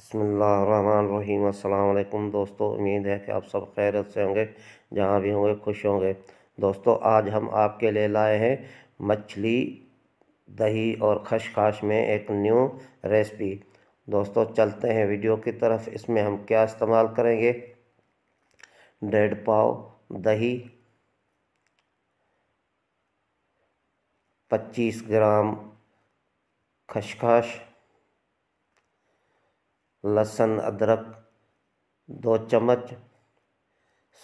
बिस्मिल्लाहिर्रहमानिर्रहीम। अस्सलाम वालेकुम दोस्तों, उम्मीद है कि आप सब खैरियत से होंगे, जहाँ भी होंगे खुश होंगे। दोस्तों, आज हम आपके लिए लाए हैं मछली, दही और खशखाश में एक न्यू रेसिपी। दोस्तों, चलते हैं वीडियो की तरफ। इसमें हम क्या इस्तेमाल करेंगे: 1.5 पाव दही, 25 ग्राम खशखाश, लहसुन अदरक 2 चम्मच,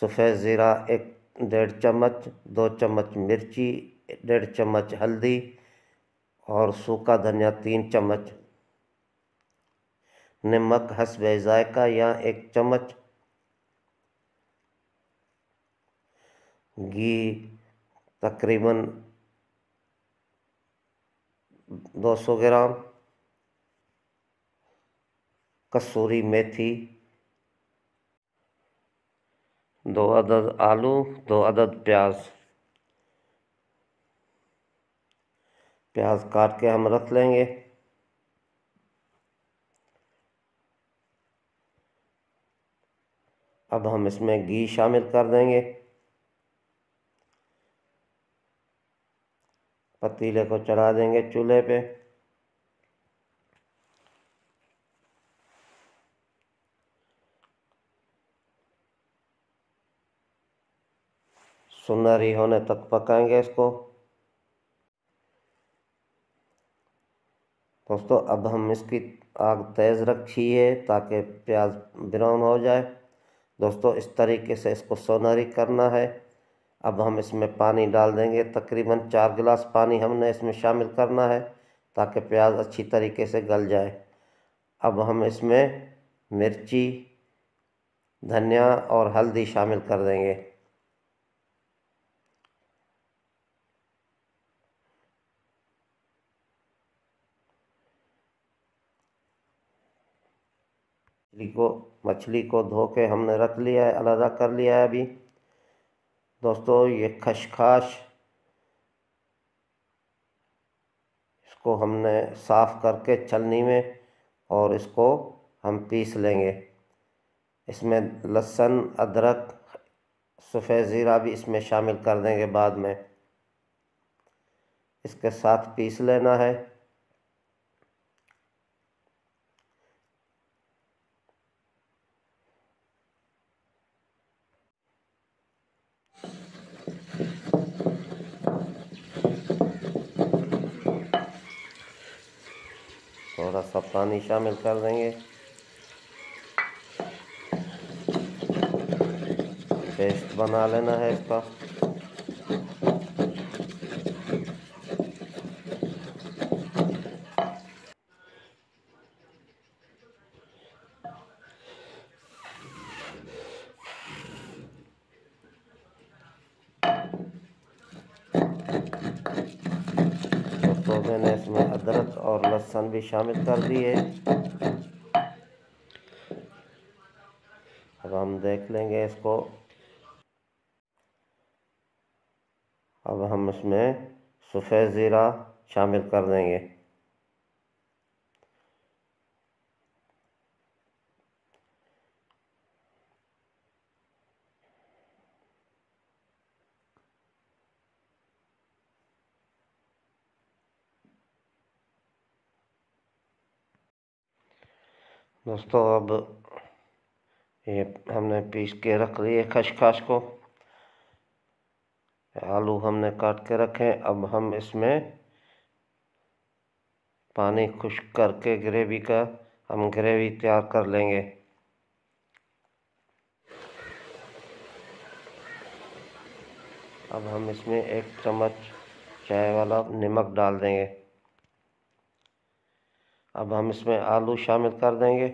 सफ़ेद ज़ीरा 1 1.5 चम्मच, 2 चम्मच मिर्ची, 1.5 चम्मच हल्दी और सूखा धनिया 3 चम्मच, नमक हस्बे जायका या 1 चम्मच, घी तकरीबन 200 ग्राम, कसूरी मेथी, 2 अदद आलू, 2 अदद प्याज। प्याज काट के हम रख लेंगे। अब हम इसमें घी शामिल कर देंगे। पतीले को चढ़ा देंगे चूल्हे पे। सुनहरी होने तक पकाएंगे इसको। दोस्तों, अब हम इसकी आग तेज़ रखी है ताकि प्याज ब्राउन हो जाए। दोस्तों, इस तरीके से इसको सुनहरी करना है। अब हम इसमें पानी डाल देंगे। तकरीबन 4 गिलास पानी हमने इसमें शामिल करना है ताकि प्याज अच्छी तरीके से गल जाए। अब हम इसमें मिर्ची, धनिया और हल्दी शामिल कर देंगे। मछली को धो के हमने रख लिया है, अलग कर लिया है अभी। दोस्तों, ये खशखाश, इसको हमने साफ़ करके छलनी में, और इसको हम पीस लेंगे। इसमें लहसुन अदरक सफ़ेद ज़ीरा भी इसमें शामिल कर देंगे बाद में। इसके साथ पीस लेना है। थोड़ा सा पानी शामिल कर देंगे। पेस्ट बना लेना है इसका। दोस्तों, मैंने इसमें अदरक और लहसुन भी शामिल कर दिए। अब हम देख लेंगे इसको। अब हम इसमें सफ़ेद ज़ीरा शामिल कर देंगे। दोस्तों, अब ये हमने पीस के रख लिए खशखाश को। आलू हमने काट के रखे। अब हम इसमें पानी खुश्क करके ग्रेवी का हम ग्रेवी तैयार कर लेंगे। अब हम इसमें 1 चम्मच चाय वाला नमक डाल देंगे। अब हम इसमें आलू शामिल कर देंगे।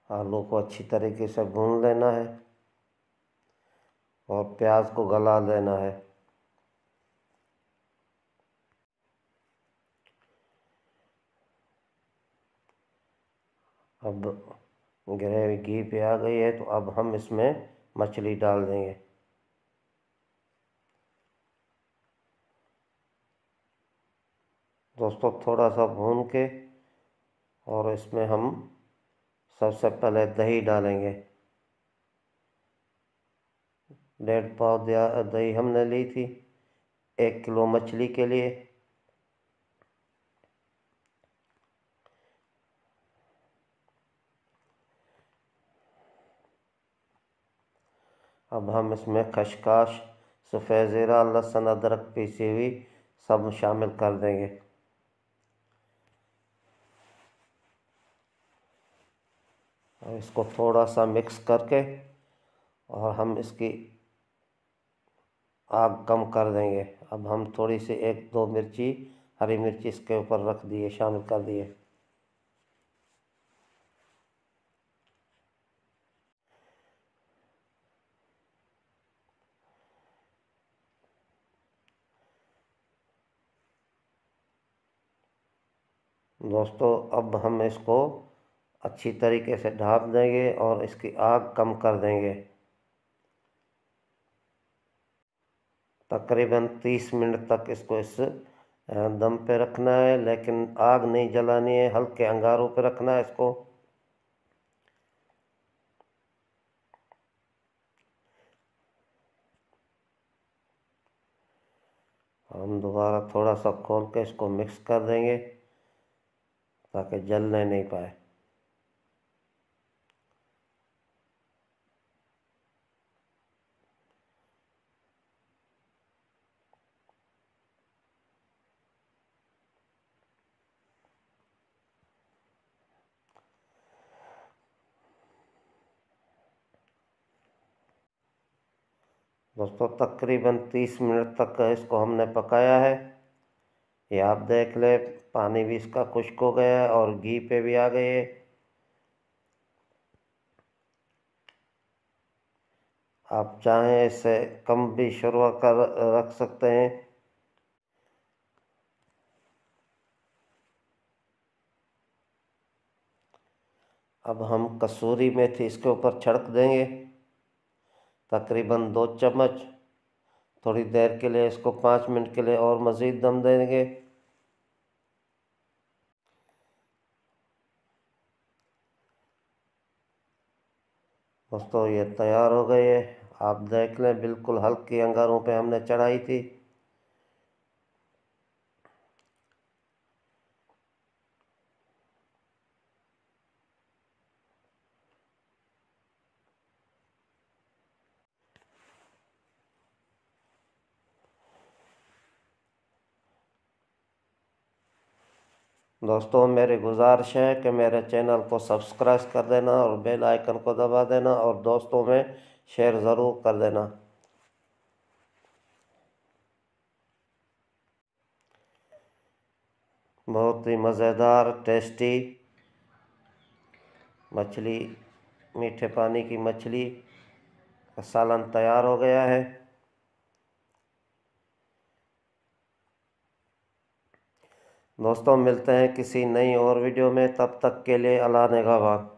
आलू को अच्छी तरीके से भून लेना है और प्याज को गला देना है। अब ग्रेवी घी पे आ गई है, तो अब हम इसमें मछली डाल देंगे। दोस्तों थोड़ा सा भून के और इसमें हम सबसे पहले दही डालेंगे। 1.5 पाव दही हमने ली थी 1 किलो मछली के लिए। अब हम इसमें खसखस, सफ़ेद ज़ीरा, लहसुन, अदरक पीसी हुई सब शामिल कर देंगे। और इसको थोड़ा सा मिक्स करके और हम इसकी आग कम कर देंगे। अब हम थोड़ी सी 1-2 मिर्ची, हरी मिर्ची इसके ऊपर रख दिए, शामिल कर दिए। दोस्तों अब हम इसको अच्छी तरीके से ढाँप देंगे और इसकी आग कम कर देंगे। तकरीबन 30 मिनट तक इसको इस दम पे रखना है, लेकिन आग नहीं जलानी है, हल्के अंगारों पे रखना है इसको। हम दोबारा थोड़ा सा खोल के इसको मिक्स कर देंगे ताकि जलने नहीं पाए। दोस्तों तकरीबन 30 मिनट तक इसको हमने पकाया है। ये आप देख ले, पानी भी इसका खुश्क हो गया है और घी पे भी आ गए है। आप चाहें इसे कम भी शुरू कर रख सकते हैं। अब हम कसूरी मेथी इसके ऊपर छिड़क देंगे, तकरीबन 2 चम्मच। थोड़ी देर के लिए इसको 5 मिनट के लिए और मज़ीद दम देंगे। दोस्तों ये तैयार हो गई है, आप देख लें, बिल्कुल हल्की अंगारों पे हमने चढ़ाई थी। दोस्तों मेरी गुजारिश है कि मेरे चैनल को सब्सक्राइब कर देना और बेल आइकन को दबा देना और दोस्तों में शेयर ज़रूर कर देना। बहुत ही मज़ेदार टेस्टी मछली, मीठे पानी की मछली का सालन तैयार हो गया है। दोस्तों मिलते हैं किसी नई और वीडियो में, तब तक के लिए अल्लाह निगहबान।